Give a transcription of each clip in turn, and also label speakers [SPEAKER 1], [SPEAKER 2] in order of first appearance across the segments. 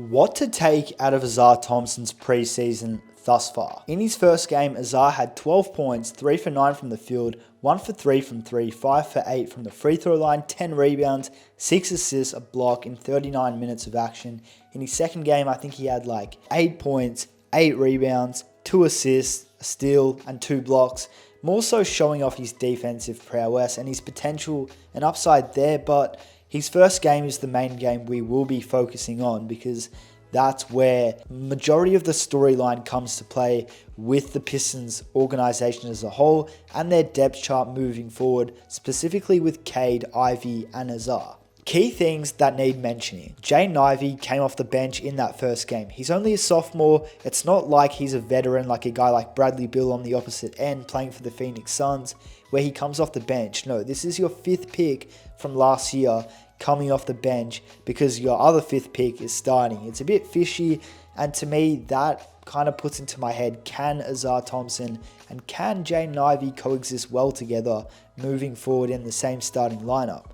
[SPEAKER 1] What to take out of Ausar Thompson's preseason thus far? In his first game, Ausar had 12 points, 3 for 9 from the field, 1 for 3 from 3, 5 for 8 from the free throw line, 10 rebounds, 6 assists, a block in 39 minutes of action. In his second game, I think he had like 8 points, 8 rebounds, 2 assists, a steal, and 2 blocks. More so showing off his defensive prowess and his potential and upside there, but his first game is the main game we will be focusing on because that's where majority of the storyline comes to play with the Pistons organization as a whole and their depth chart moving forward, specifically with Jaden Ivey and Ausar. Key things that need mentioning. Jaden Ivey came off the bench in that first game. He's only a sophomore. It's not like he's a veteran like a guy like Bradley Beal on the opposite end playing for the Phoenix Suns where he comes off the bench. No, this is your 5th pick from last year coming off the bench because your other 5th pick is starting. It's a bit fishy, and to me that kind of puts into my head, can Ausar Thompson and can Jaden Ivey coexist well together moving forward in the same starting lineup?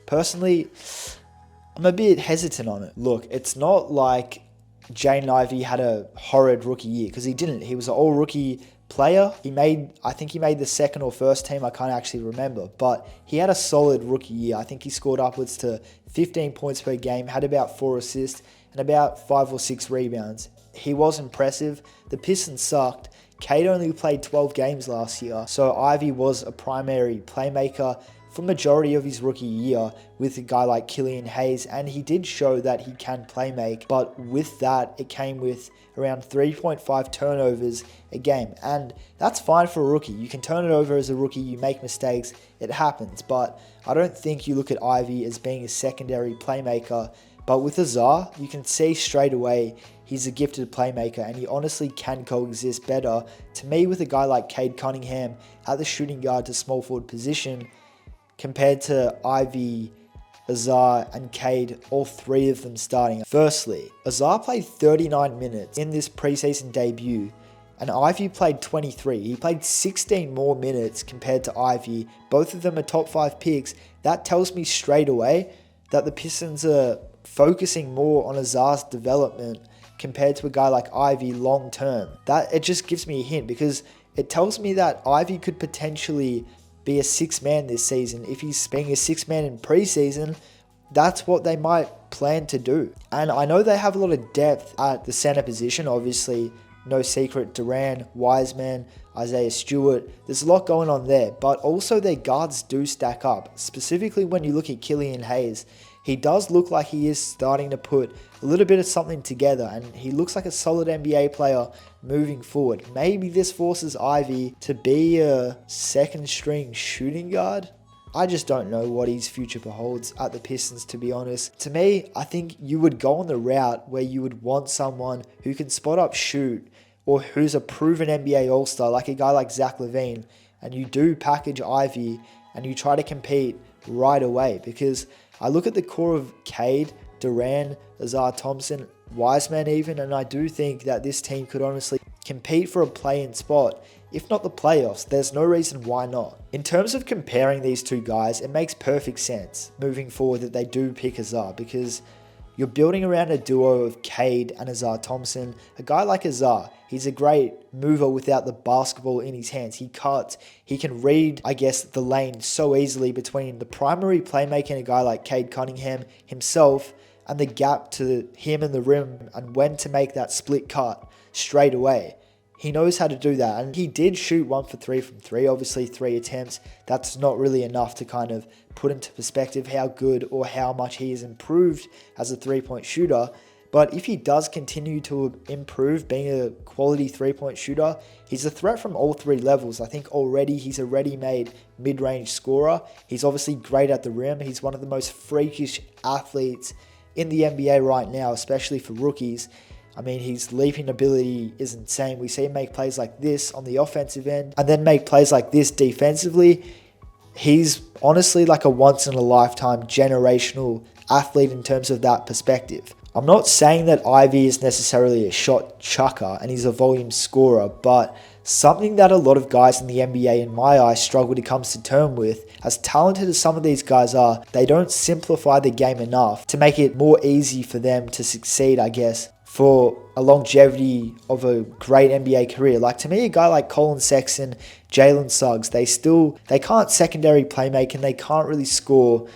[SPEAKER 1] Personally, I'm a bit hesitant on it. Look, it's not like Jaden Ivey had a horrid rookie year because he didn't. He was an all-rookie player. I think he made the second or first team. I can't actually remember, but he had a solid rookie year. I think he scored upwards to 15 points per game, had about 4 assists and about 5 or 6 rebounds. He was impressive. The Pistons sucked. Cade only played 12 games last year, so Ivey was a primary playmaker for majority of his rookie year with a guy like Killian Hayes, and he did show that he can play make, but with that it came with around 3.5 turnovers a game, and that's fine for a rookie. You can turn it over as a rookie, you make mistakes, it happens, but I don't think you look at Ivey as being a secondary playmaker. But with Ausar, you can see straight away he's a gifted playmaker and he honestly can coexist better to me with a guy like Cade Cunningham at the shooting guard to small forward position compared to Ivey, Ausar, and Cade, all 3 of them starting. Firstly, Ausar played 39 minutes in this preseason debut, and Ivey played 23. He played 16 more minutes compared to Ivey. Both of them are top 5 picks. That tells me straight away that the Pistons are focusing more on Ausar's development compared to a guy like Ivey long term. That it just gives me a hint because it tells me that Ivey could potentially be a 6th man this season. If he's being a 6th man in preseason, that's what they might plan to do. And I know they have a lot of depth at the center position. Obviously, no secret, Duran, Wiseman, Isaiah Stewart. There's a lot going on there, but also their guards do stack up. Specifically when you look at Killian Hayes, he does look like he is starting to put a little bit of something together, and he looks like a solid NBA player moving forward. Maybe this forces Ivey to be a 2nd string shooting guard. I just don't know what his future beholds at the Pistons, to be honest. To me, I think you would go on the route where you would want someone who can spot up shoot or who's a proven NBA All-Star, like a guy like Zach LaVine, and you do package Ivey and you try to compete right away. Because I look at the core of Cade, Duran, Ausar Thompson, Wiseman even, and I do think that this team could honestly compete for a play-in spot. If not the playoffs, there's no reason why not. In terms of comparing these 2 guys, it makes perfect sense moving forward that they do pick Ausar because you're building around a duo of Cade and Ausar Thompson. A guy like Ausar, he's a great mover without the basketball in his hands. He cuts, he can read, the lane so easily between the primary playmaker, a guy like Cade Cunningham himself, and the gap to him and the rim, and when to make that split cut straight away. He knows how to do that, and he did shoot 1 for 3 from 3, obviously 3 attempts. That's not really enough to kind of put into perspective how good or how much he has improved as a 3-point shooter. But if he does continue to improve being a quality 3-point shooter, he's a threat from all 3 levels. I think already he's a ready-made mid-range scorer. He's obviously great at the rim. He's one of the most freakish athletes in the NBA right now, especially for rookies. I mean, his leaping ability is insane. We see him make plays like this on the offensive end and then make plays like this defensively. He's honestly like a once-in-a-lifetime generational athlete in terms of that perspective. I'm not saying that Ivey is necessarily a shot chucker and he's a volume scorer, but something that a lot of guys in the NBA, in my eyes, struggle to come to terms with. As talented as some of these guys are, they don't simplify the game enough to make it more easy for them to succeed, I guess, for a longevity of a great NBA career. Like, to me, a guy like Colin Sexton, Jalen Suggs, they can't secondary play make, and they can't really score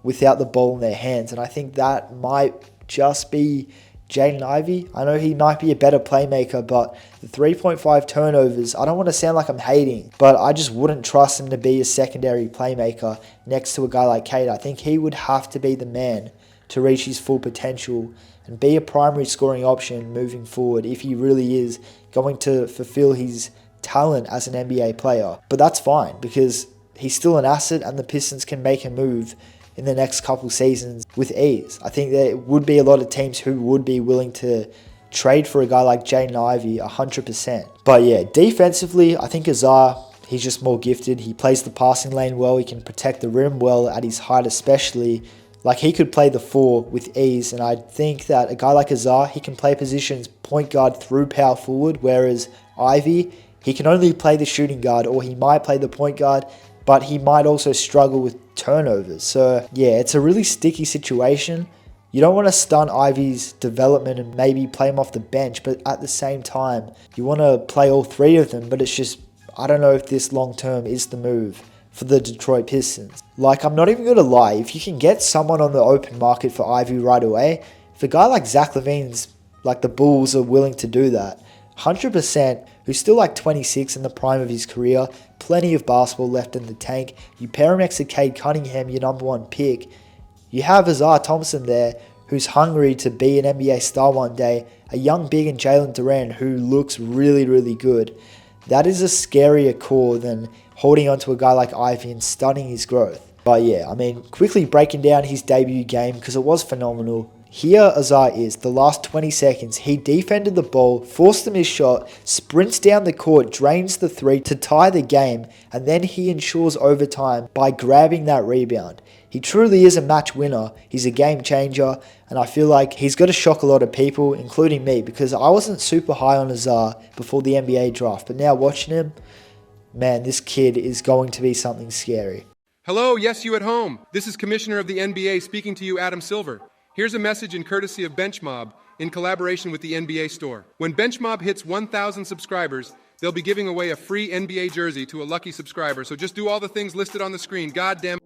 [SPEAKER 1] without the ball in their hands. And I think that might just be Jaden Ivey. I know he might be a better playmaker, but the 3.5 turnovers, I don't want to sound like I'm hating, but I just wouldn't trust him to be a secondary playmaker next to a guy like Cade. I think he would have to be the man to reach his full potential and be a primary scoring option moving forward if he really is going to fulfill his talent as an NBA player. But that's fine, because he's still an asset and the Pistons can make a move in the next couple seasons with ease. I think there would be a lot of teams who would be willing to trade for a guy like Jaden Ivey 100%. But yeah, defensively, I think Ausar, he's just more gifted. He plays the passing lane well. He can protect the rim well at his height especially. Like, he could play the 4 with ease, and I think that a guy like Ausar, he can play positions point guard through power forward, whereas Ivey, he can only play the shooting guard, or he might play the point guard, but he might also struggle with turnovers. So yeah, it's a really sticky situation. You don't want to stunt Ivey's development and maybe play him off the bench, but at the same time, you want to play all 3 of them, but it's just, I don't know if this long term is the move for the Detroit Pistons. Like, I'm not even going to lie, if you can get someone on the open market for Ivey right away, if a guy like Zach LaVine's, like the Bulls are willing to do that, 100%, who's still like 26 in the prime of his career, plenty of basketball left in the tank. You pair him next to Cade Cunningham, your number 1 pick. You have Ausar Thompson there, who's hungry to be an NBA star one day, a young big in Jalen Duran, who looks really, really good. That is a scarier core than holding on to a guy like Ivey and stunning his growth. But yeah, I mean, quickly breaking down his debut game, because it was phenomenal. Here Ausar is, the last 20 seconds, he defended the ball, forced him his shot, sprints down the court, drains the 3 to tie the game, and then he ensures overtime by grabbing that rebound. He truly is a match winner, he's a game changer, and I feel like he's going to shock a lot of people, including me, because I wasn't super high on Ausar before the NBA draft, but now watching him, man, this kid is going to be something scary.
[SPEAKER 2] Hello, yes, you at home. This is Commissioner of the NBA speaking to you, Adam Silver. Here's a message in courtesy of BenchMob in collaboration with the NBA Store. When BenchMob hits 1,000 subscribers, they'll be giving away a free NBA jersey to a lucky subscriber. So just do all the things listed on the screen. Goddamn.